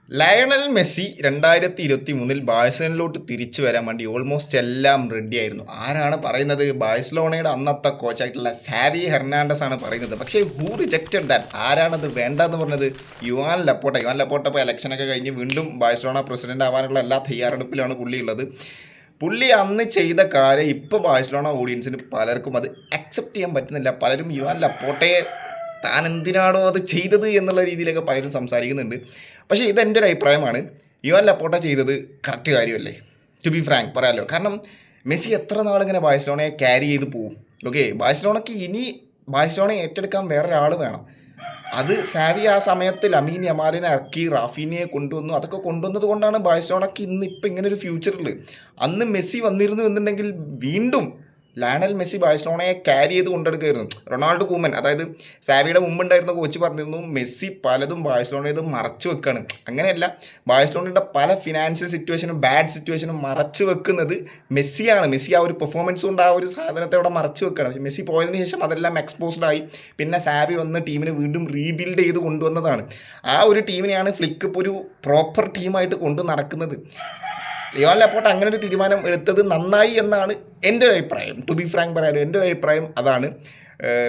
Lionel Messi 2023 ബാഴ്സലോണയിലോട്ട് തിരിച്ചു വരാൻ വേണ്ടി ഓൾമോസ്റ്റ് എല്ലാം റെഡി ആയിരുന്നു. ആരാണ് പറയുന്നത്? ബാഴ്സലോണയുടെ അന്നത്തെ കോച്ചായിട്ടുള്ള സാവി ഹെർണാണ്ടസ് ആണ് പറയുന്നത്. പക്ഷേ ഹൂ റിജക്റ്റഡ് ദാറ്റ്? ആരാണത് വേണ്ടെന്ന് പറഞ്ഞത്? യുവാൻ ലപ്പോട്ട ഇപ്പോൾ ഇലക്ഷനൊക്കെ കഴിഞ്ഞ് വീണ്ടും ബാഴ്സലോണ പ്രസിഡന്റ് ആവാനുള്ള എല്ലാ തയ്യാറെടുപ്പിലാണ് പുള്ളി ഉള്ളത്. പുള്ളി അന്ന് ചെയ്ത കാര്യം ഇപ്പോൾ ബാഴ്സലോണ ഓഡിയൻസിന് പലർക്കും അത് അക്സെപ്റ്റ് ചെയ്യാൻ പറ്റുന്നില്ല. പലരും യുവാൻ ലപ്പോട്ടയെ താൻ എന്തിനാണോ അത് ചെയ്തത് എന്നുള്ള രീതിയിലൊക്കെ പലരും സംസാരിക്കുന്നുണ്ട്. പക്ഷേ ഇതെൻ്റെ ഒരു അഭിപ്രായമാണ്. യുവാൻ ലപ്പോട്ട ചെയ്തത് കറക്റ്റ് കാര്യമല്ലേ? ടു ബി ഫ്രാങ്ക് പറയാമല്ലോ. കാരണം മെസ്സി എത്ര നാളിങ്ങനെ ബാഴ്സലോണയെ ക്യാരി ചെയ്ത് പോവും. ഓക്കെ, ബാഴ്സലോണയ്ക്ക് ഇനി ബാഴ്സലോണയെ ഏറ്റെടുക്കാൻ വേറൊരാൾ വേണം. അത് സാവി ആ സമയത്ത് ലമീൻ യമാലിനെ ഇറക്കി റാഫീനിയെ കൊണ്ടുവന്നു. അതൊക്കെ കൊണ്ടുവന്നത് കൊണ്ടാണ് ബാഴ്സലോണയ്ക്ക് ഇന്ന് ഇപ്പം ഇങ്ങനെ ഒരു ഫ്യൂച്ചറിൽ. അന്ന് മെസ്സി വന്നിരുന്നു എന്നുണ്ടെങ്കിൽ വീണ്ടും ലയണൽ മെസ്സി ബാഴ്സലോണയെ ക്യാരി ചെയ്ത് കൊണ്ടെടുക്കുമായിരുന്നു. റൊണാൾഡോ കൂമൻ, അതായത് സാവിയുടെ മുമ്പുണ്ടായിരുന്ന കോച്ച് പറഞ്ഞിരുന്നു മെസ്സി പലതും ബാഴ്സലോണയത് മറച്ചു വെക്കുകയാണ്. അങ്ങനെയല്ല, ബാഴ്സലോണയുടെ പല ഫിനാൻഷ്യൽ സിറ്റുവേഷനും ബാഡ് സിറ്റുവേഷനും മറച്ചു വെക്കുന്നത് മെസ്സിയാണ്. മെസ്സി ആ ഒരു പെർഫോമൻസ് കൊണ്ട് ആ ഒരു സാധനത്തെ അവിടെ മറച്ചു വെക്കുകയാണ്. പക്ഷേ മെസ്സി പോയതിന് ശേഷം അതെല്ലാം എക്സ്പോസ്ഡ് ആയി. പിന്നെ സാവി വന്ന് ടീമിനെ വീണ്ടും റീബിൽഡ് ചെയ്ത് കൊണ്ടുവന്നതാണ്. ആ ഒരു ടീമിനെയാണ് ഫ്ലിക്ക് ഇപ്പോൾ ഒരു പ്രോപ്പർ ടീമായിട്ട് കൊണ്ട് നടക്കുന്നത്. ലിയോൺ ലപ്പോർട്ട അങ്ങനെ ഒരു തീരുമാനം എടുത്തത് നന്നായി എന്നാണ് എൻ്റെ ഒരു അഭിപ്രായം. ടു ബി ഫ്രാങ്ക് പറയാലോ, എൻ്റെ ഒരു അഭിപ്രായം അതാണ്.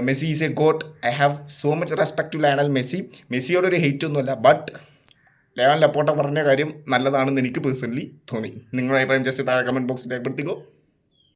Messi is a GOAT. I have so much respect to Lionel Messi. മെസ്സിയോടൊരു ഹെയ്റ്റ് ഒന്നുമല്ല. ബട്ട് ലിയോൺ ലപ്പോർട്ട പറഞ്ഞ കാര്യം നല്ലതാണെന്ന് എനിക്ക് പേഴ്സണലി തോന്നി. നിങ്ങളുടെ അഭിപ്രായം ജസ്റ്റ് താഴെ കമൻറ്റ് ബോക്സിൽ രേഖപ്പെടുത്തിക്കോ.